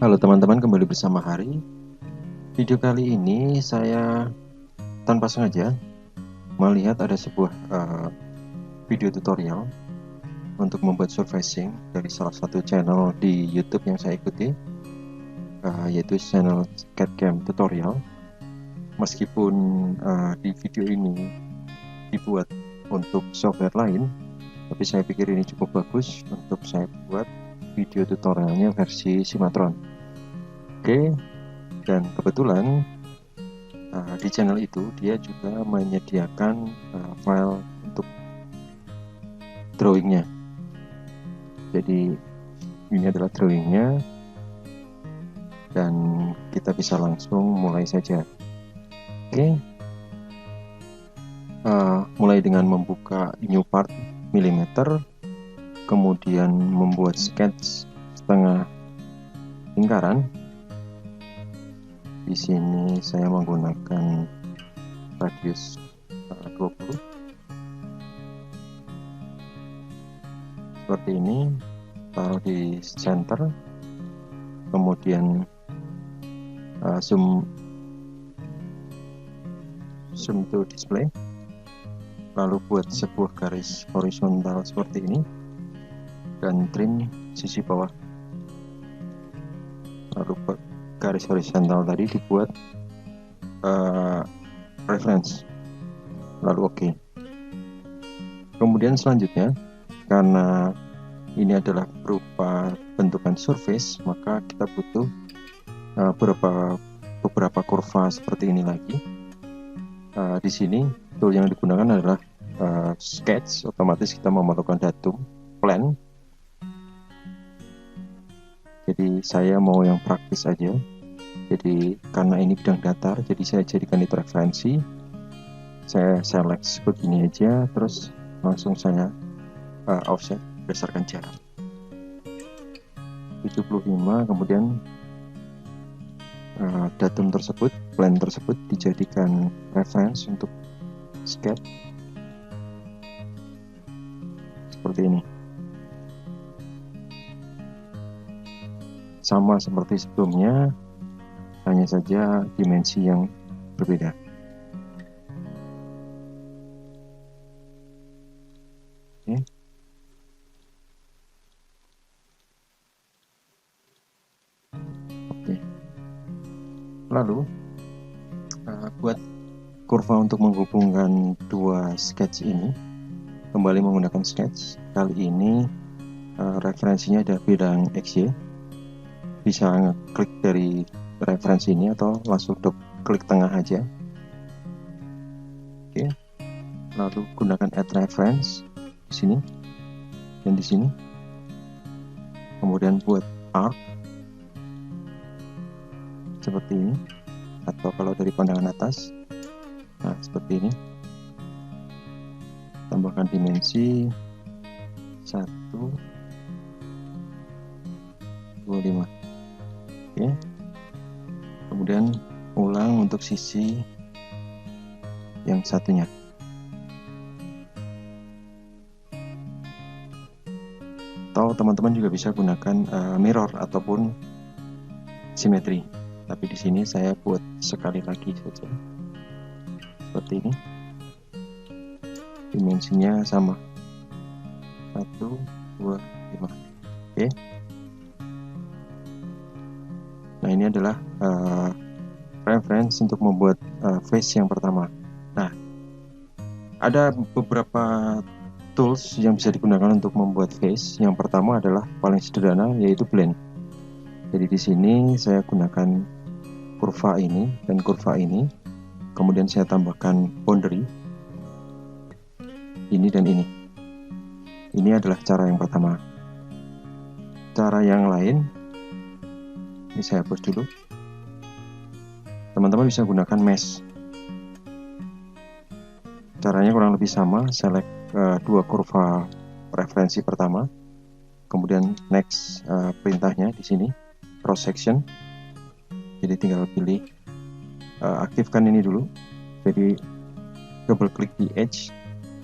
Halo teman-teman, kembali bersama Hari. Video kali ini saya tanpa sengaja melihat ada sebuah video tutorial untuk membuat surfacing dari salah satu channel di YouTube yang saya ikuti, yaitu channel CAD-CAM Tutorial. Meskipun di video ini dibuat untuk software lain, tapi saya pikir ini cukup bagus untuk saya buat video tutorialnya versi Cimatron. Oke, dan kebetulan di channel itu dia juga menyediakan file untuk drawingnya. Jadi ini adalah drawingnya, dan kita bisa langsung mulai saja. Oke, mulai dengan membuka new part milimeter, kemudian membuat sketch setengah lingkaran. Di sini saya menggunakan radius 20 seperti ini, taruh di center, kemudian zoom to display, lalu buat sebuah garis horizontal seperti ini dan trim sisi bawah, lalu garis horizontal tadi dibuat reference, lalu oke. Kemudian selanjutnya, karena ini adalah berupa bentukan surface, maka kita butuh beberapa kurva seperti ini lagi. Di sini tool yang digunakan adalah sketch. Otomatis kita memerlukan datum, plan. Jadi saya mau yang praktis aja. Jadi karena ini bidang datar, jadi saya jadikan itu referensi. Saya select begini aja, terus langsung saya offset berdasarkan jarak 75. Kemudian datum tersebut, plan tersebut dijadikan reference untuk sketch seperti ini. Sama seperti sebelumnya, hanya saja dimensi yang berbeda. Oke. Oke. Lalu buat kurva untuk menghubungkan dua sketch ini, kembali menggunakan sketch. Kali ini referensinya ada bidang XY. Bisa ngeklik dari referensi ini atau langsung klik tengah aja. Oke. Lalu gunakan add reference di sini dan di sini. Kemudian buat arc seperti ini, atau kalau dari pandangan atas, nah seperti ini. Tambahkan dimensi 1,25. Oke. Kemudian ulang untuk sisi yang satunya. Atau teman-teman juga bisa gunakan mirror ataupun simetri. Tapi di sini saya buat sekali lagi saja. Seperti ini. Dimensinya sama. 1,25. Oke. Nah, ini adalah reference untuk membuat face yang pertama. Nah, ada beberapa tools yang bisa digunakan untuk membuat face. Yang pertama adalah paling sederhana, yaitu blend. Jadi di sini saya gunakan kurva ini dan kurva ini, kemudian saya tambahkan boundary ini dan ini. Ini adalah cara yang pertama. Cara yang lain, ini saya hapus dulu. Teman-teman bisa gunakan mesh. Caranya kurang lebih sama. Select dua kurva referensi pertama, kemudian next perintahnya di sini cross section. Jadi tinggal pilih, aktifkan ini dulu. Jadi double klik di edge,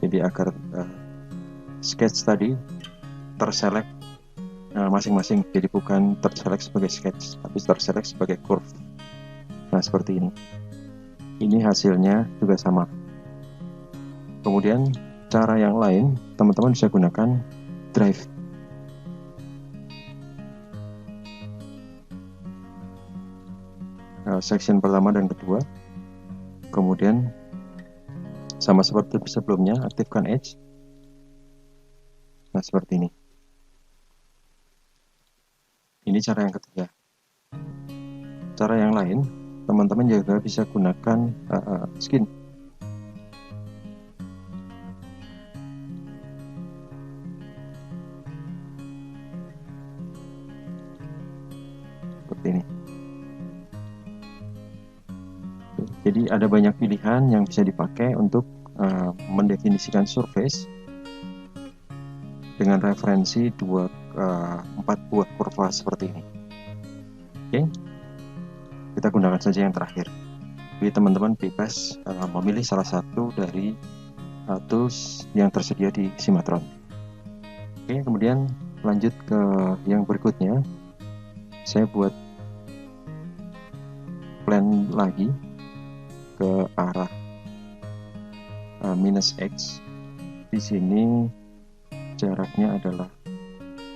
jadi agar sketch tadi terselect masing-masing, jadi bukan terselect sebagai sketch tapi terselect sebagai curve. Nah seperti ini hasilnya juga sama. Kemudian cara yang lain teman-teman bisa gunakan drive. Section pertama dan kedua, kemudian sama seperti sebelumnya aktifkan edge. Nah seperti ini. Ini cara yang ketiga. Cara yang lain teman-teman juga bisa gunakan skin. Seperti ini. Jadi ada banyak pilihan yang bisa dipakai untuk mendefinisikan surface dengan referensi 4 buah kurva seperti ini. Oke, kita gunakan saja yang terakhir. Jadi teman-teman bebas memilih salah satu dari tools yang tersedia di Cimatron. Oke, kemudian lanjut ke yang berikutnya. Saya buat plan lagi ke arah minus X. Di sini jaraknya adalah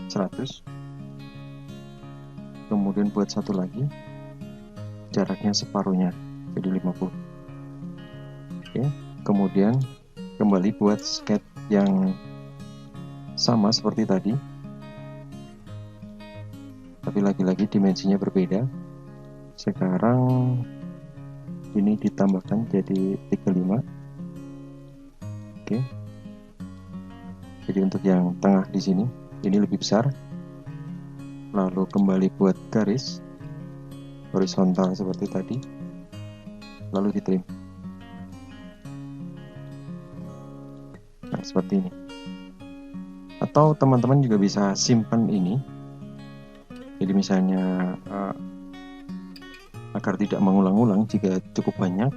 100. Kemudian buat satu lagi, jaraknya separuhnya, jadi 50. Oke, kemudian kembali buat sketch yang sama seperti tadi, tapi lagi-lagi dimensinya berbeda. Sekarang ini ditambahkan jadi 35. Oke, jadi untuk yang tengah di sini ini lebih besar. Lalu kembali buat garis horizontal seperti tadi, lalu di trim. Nah seperti ini. Atau teman-teman juga bisa simpan ini, jadi misalnya agar tidak mengulang-ulang jika cukup banyak,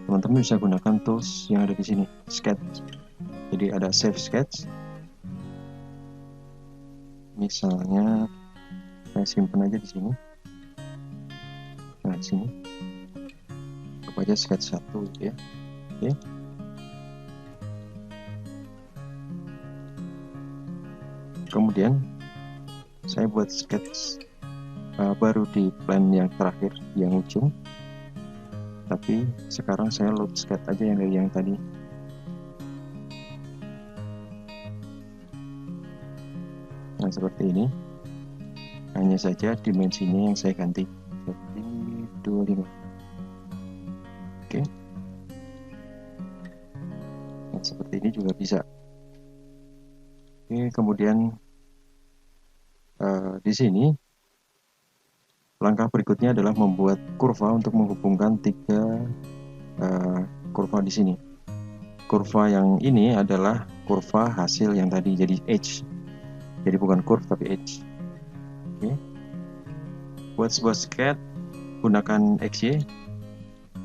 teman-teman bisa gunakan tools yang ada di sini, sketch. Jadi ada save sketch, misalnya saya simpan aja di sini. Nah di sini cukup aja sketch 1 gitu ya. Oke. Kemudian saya buat sketch baru di plan yang terakhir, yang ujung. Tapi sekarang saya load sketch aja yang dari yang tadi. Nah seperti ini. Hanya saja dimensinya yang saya ganti jadi 25. Oke. Nah seperti ini juga bisa. Oke, kemudian di sini langkah berikutnya adalah membuat kurva untuk menghubungkan 3 kurva di sini. Kurva yang ini adalah kurva hasil yang tadi, jadi edge. Jadi bukan curve tapi edge. Oke. Buat sebuah sketch gunakan XY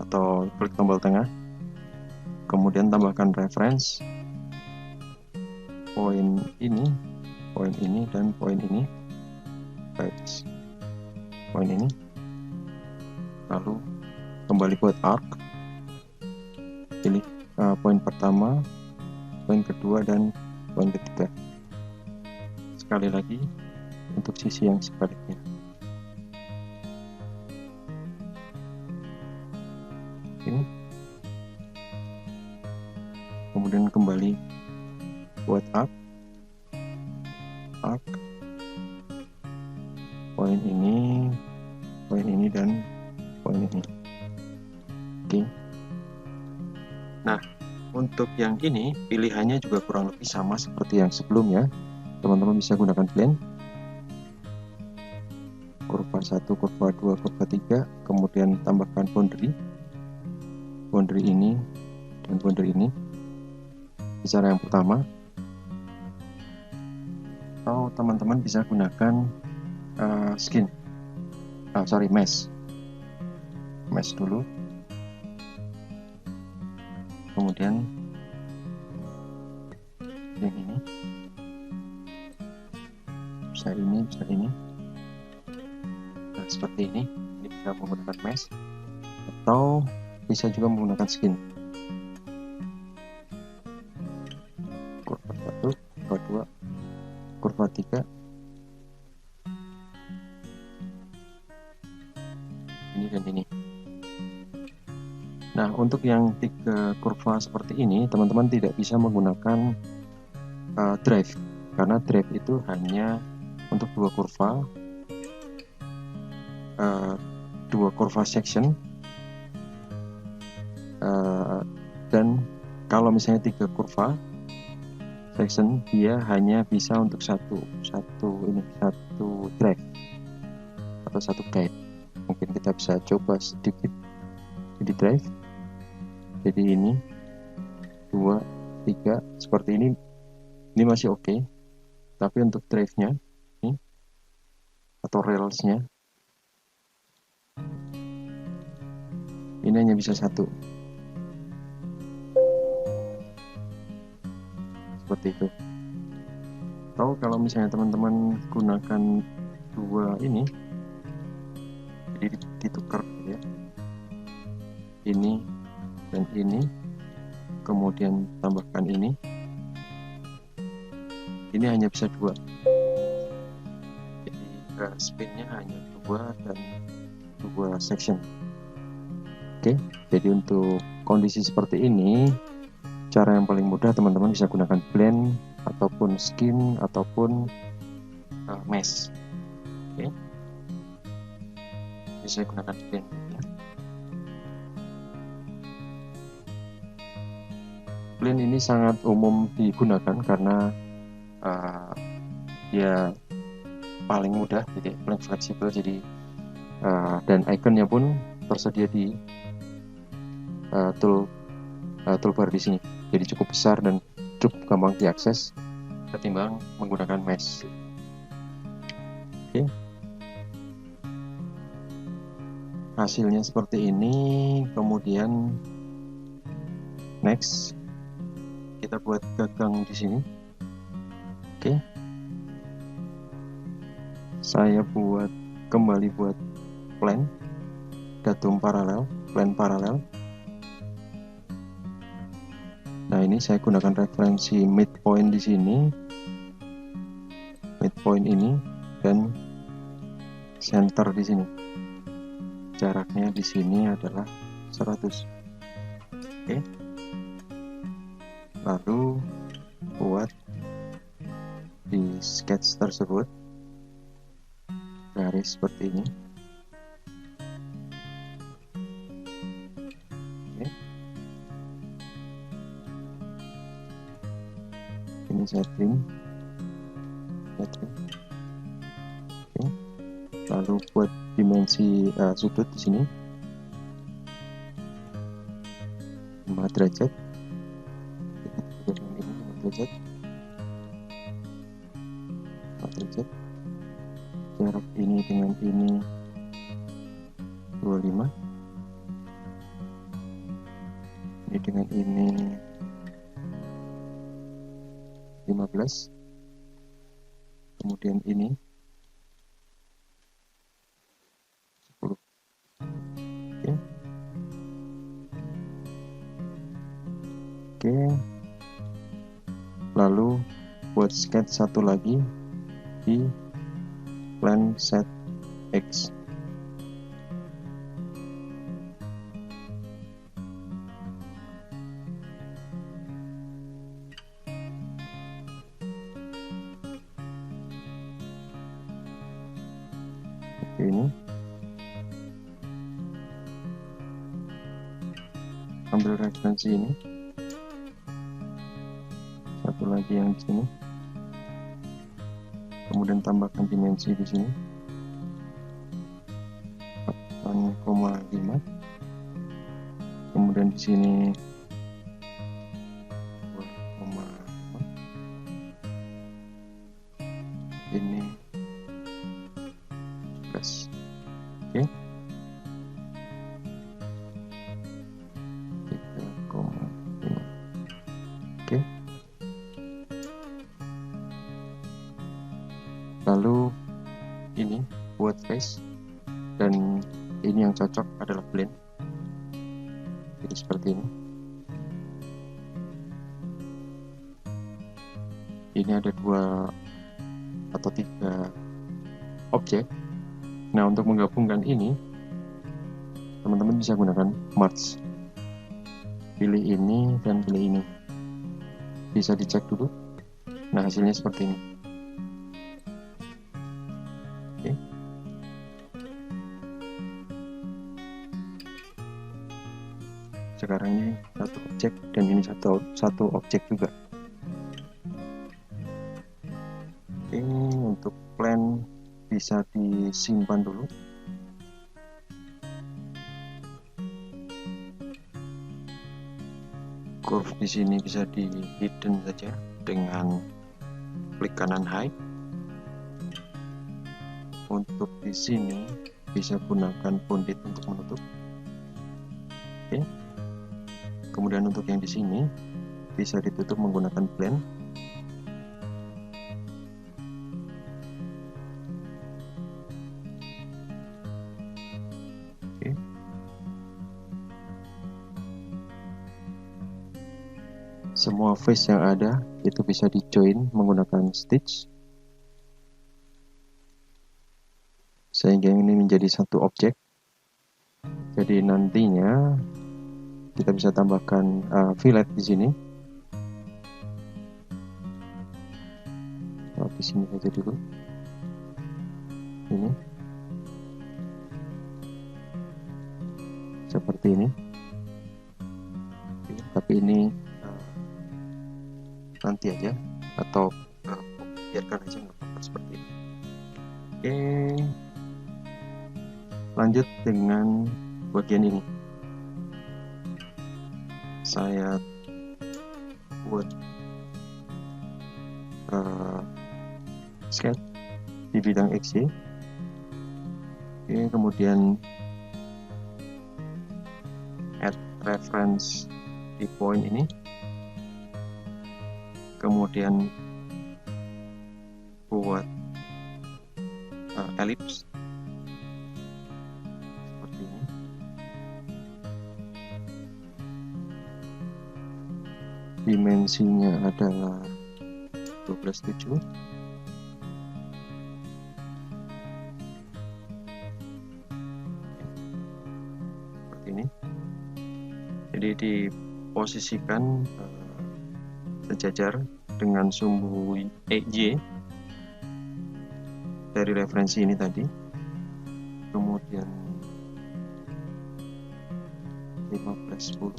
atau klik tombol tengah. Kemudian tambahkan reference poin ini, dan poin ini. Poin ini, lalu kembali buat arc, pilih poin pertama, poin kedua, dan poin ketiga. Sekali lagi untuk sisi yang sebaliknya. Oke. Kemudian kembali buat arc, poin ini, dan poin ini. Oke. Nah, untuk yang ini pilihannya juga kurang lebih sama seperti yang sebelumnya. Teman-teman bisa gunakan blend, kurva 1, kurva 2, kurva 3, kemudian tambahkan boundary ini dan boundary ini di cara yang pertama. Atau teman-teman bisa gunakan mesh dulu, kemudian yang ini bisa ini, bisa ini. Nah, seperti ini bisa menggunakan mesh atau bisa juga menggunakan skin. Kurva 1, kurva 2, kurva 3. Ini dan ini. Nah, untuk yang 3 kurva seperti ini, teman-teman tidak bisa menggunakan drive, karena drive itu hanya untuk 2 kurva, 2 kurva section, dan kalau misalnya 3 kurva section, dia hanya bisa untuk satu drive atau satu guide. Mungkin kita bisa coba sedikit di drive. Jadi ini 2, 3 seperti ini masih oke. Tapi untuk drive-nya ini atau rails-nya ini hanya bisa satu. Seperti itu. Atau kalau misalnya teman-teman gunakan 2 ini, jadi ditukar ya. Ini dan ini, kemudian tambahkan ini hanya bisa 2. Jadi spinnya hanya 2 dan 2 section. Oke, jadi untuk kondisi seperti ini, cara yang paling mudah teman-teman bisa gunakan blend ataupun skin ataupun mesh. Oke, bisa gunakan blend ya. Blend ini sangat umum digunakan karena dia paling mudah, jadi paling fleksibel, jadi dan ikonnya pun tersedia di toolbar di sini. Jadi cukup besar dan cukup gampang diakses ketimbang menggunakan mesh. Oke. Hasilnya seperti ini, kemudian next kita buat gagang di sini. Oke. Saya kembali buat plan datum paralel, plan paralel. Nah, ini saya gunakan referensi midpoint di sini. Midpoint ini dan center di sini. Jaraknya di sini adalah 100. Oke. Lalu buat di sketch tersebut garis seperti ini. Oke. Ini saya trim. Oke. Lalu buat dimensi sudut di sini 5 derajat. 5 derajat. 4 derajat. Jarak ini dengan ini 25. Ini dengan ini 15. Kemudian ini 10. Oke. Oke. Lalu buat sketch satu lagi di plan set X. Oke, ini ambil referensi ini, satu lagi yang di sini, kemudian tambahkan dimensi di sini 8,5, kemudian di sini 2,5, ini 11. Oke. 3,5. Oke. Lalu face, dan ini yang cocok adalah blend. Jadi seperti ini. Ini ada 2 atau 3 objek. Nah, untuk menggabungkan ini, teman-teman bisa gunakan merge. Pilih ini dan pilih ini. Bisa dicek dulu. Nah, hasilnya seperti ini. Oke. Sekarang ini satu objek dan ini satu objek juga. Oke, untuk plan bisa disimpan dulu. Curve di sini bisa di hidden saja dengan klik kanan hide. Untuk di sini bisa gunakan bonded untuk menutup. Oke. Kemudian untuk yang di sini bisa ditutup menggunakan blend. Oke. Semua face yang ada itu bisa di join menggunakan stitch, sehingga ini menjadi satu objek. Jadi nantinya kita bisa tambahkan fillet di sini. Di sini saja dulu. Ini seperti ini. Oke, tapi ini nanti aja, atau biarkan aja nggak apa-apa seperti ini. Oke, lanjut dengan bagian ini. Saya buat sketch di bidang XY. Oke, kemudian add reference di point ini, kemudian buat ellipse seperti ini. Dimensinya adalah 12:7. Seperti ini. Jadi diposisikan sejajar dengan sumbu EJ dari referensi ini tadi. Kemudian 15:10.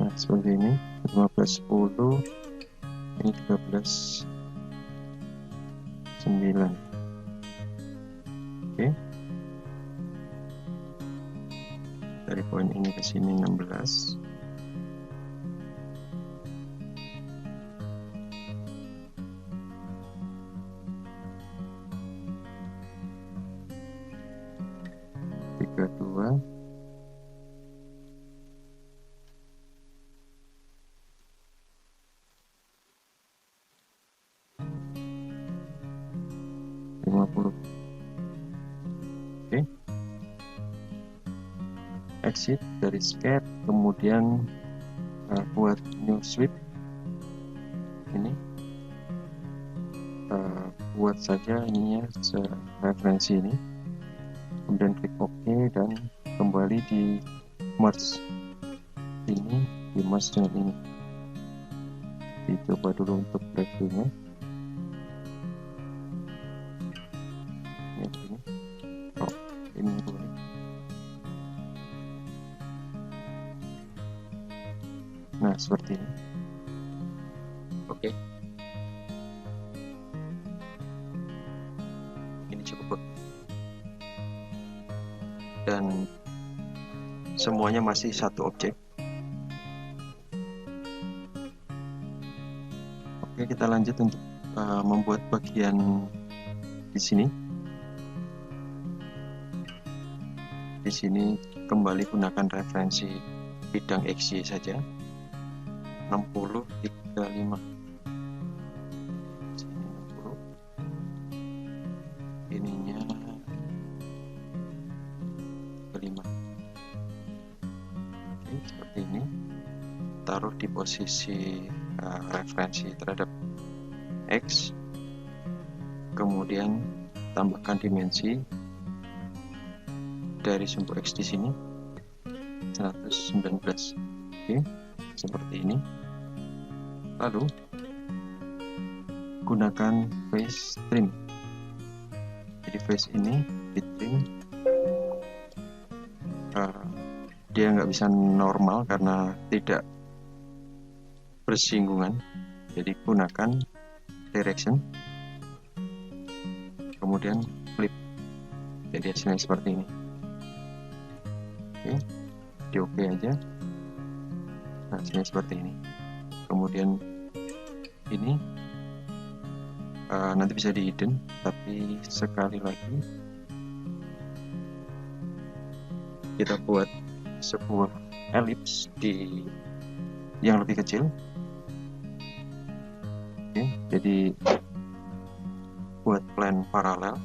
Nah, seperti ini. 15:10, ini 13:9. Oke. Dari poin ini ke sini 16. Dua. Oke. Exit dari sketch, kemudian buat new sweep ini, buat saja ininya referensi ini, kemudian klik OK dan kembali di merge ini, di merge dengan ini. Dicoba dulu untuk previewnya. Ini. Oh, ini dulu. Nah, seperti ini. dan semuanya masih satu objek. Oke, kita lanjut untuk membuat bagian di sini. Di sini kembali gunakan referensi bidang XY saja, 60 35. Sini 60. Ininya 35. Oke, seperti ini. Taruh di posisi referensi terhadap X. Kemudian tambahkan dimensi dari sumbu X di sini 119. Oke, seperti ini. Lalu gunakan face trim. Jadi face ini di trim, dia nggak bisa normal karena tidak bersinggungan. Jadi gunakan direction, kemudian flip. Jadi hasilnya seperti ini. Oke, di OK aja. Nah, hasilnya seperti ini. Kemudian ini nanti bisa di hidden, tapi sekali lagi kita buat sebuah elips di yang lebih kecil. Oke, jadi buat plan paralel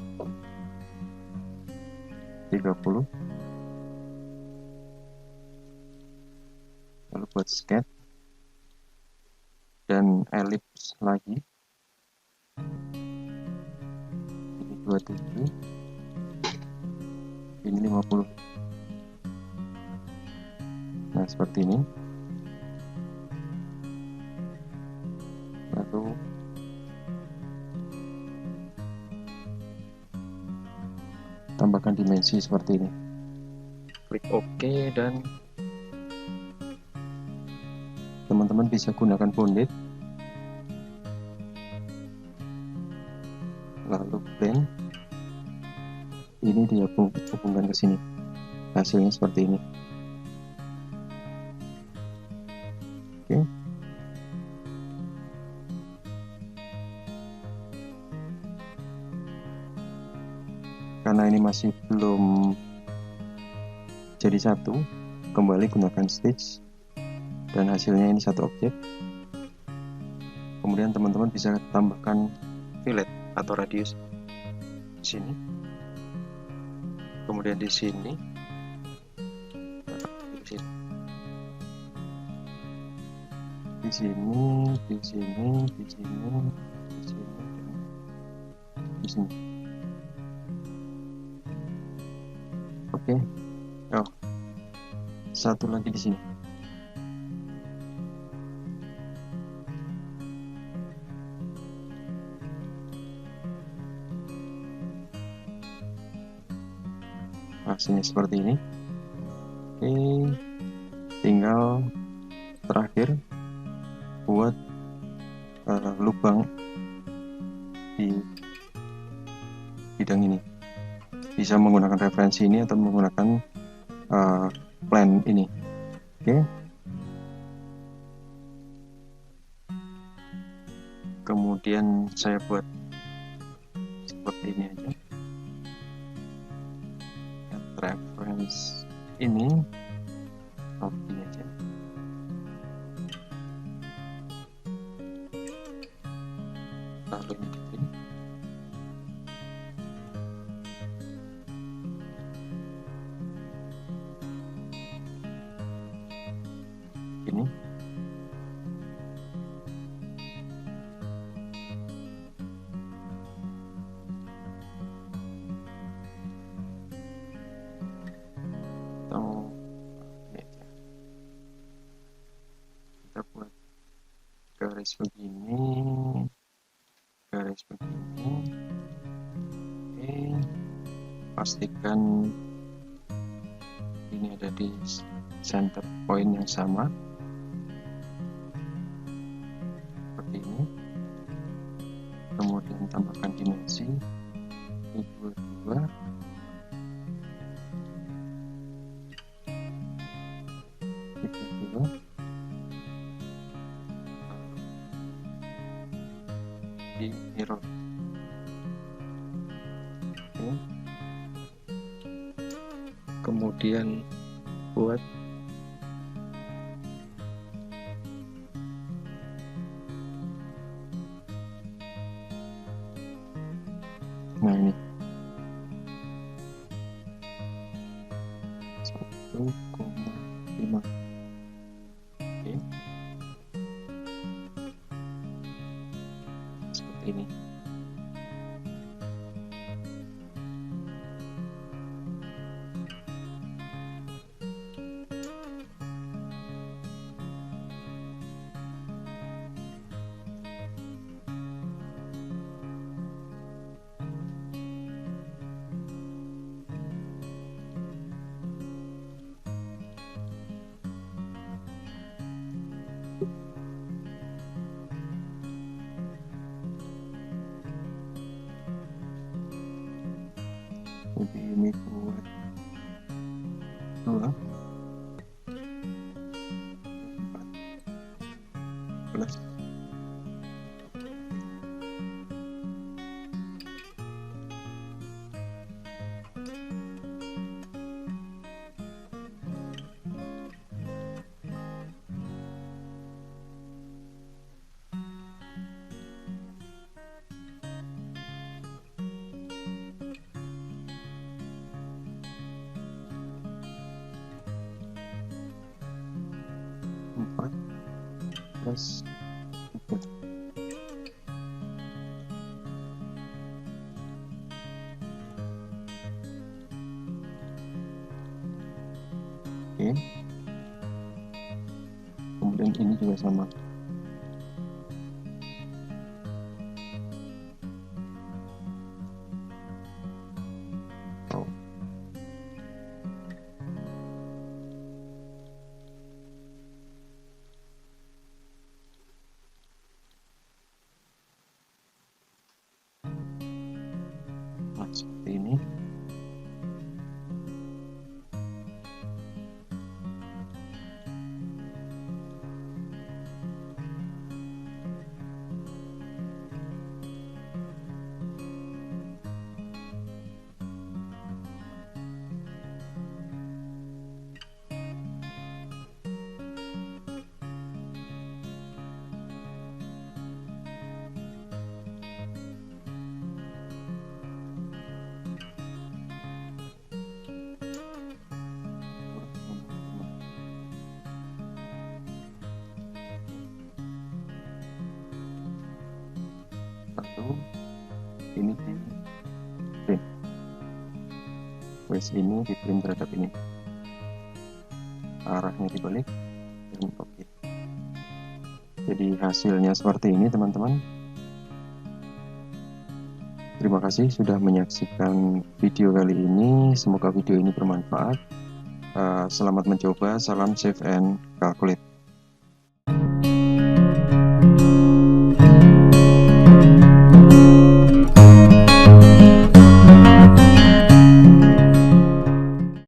30, lalu buat sketch dan elips lagi, ini 27, ini 50. Nah, seperti ini. Lalu tambahkan dimensi seperti ini. Klik OK dan teman-teman bisa gunakan bonded. Lalu blend. Ini dihubungkan ke sini. Hasilnya seperti ini. Oke. Karena ini masih belum jadi satu, kembali gunakan stitch dan hasilnya ini satu objek. Kemudian teman-teman bisa tambahkan fillet atau radius di sini, kemudian di sini, di sini, di sini, di sini, di sini, di sini, di sini. Oke. Oh, satu lagi di sini. Hasilnya seperti ini. Oke, tinggal terakhir buat lubang di bidang ini. Bisa menggunakan referensi ini atau menggunakan plan ini. Oke. Kemudian saya buat seperti ini aja. Reference ini copy aja. Lalu ini di sini. Kita buat garis begini, garis begini. Oke, pastikan ini ada di center point yang sama seperti ini. Kemudian tambahkan dimensi 22, kemudian buat nah ini 1,5. Oke, seperti ini. Jadi ini buat 2, 14. Empat plus 3. Oke, kemudian ini juga sama. Oh. Nah, seperti ini. Lalu ini di print, waste ini di print terhadap ini, arahnya dibalik dan oke. Jadi hasilnya seperti ini teman-teman. Terima kasih sudah menyaksikan video kali ini, semoga video ini bermanfaat. Selamat mencoba, salam save and calculate.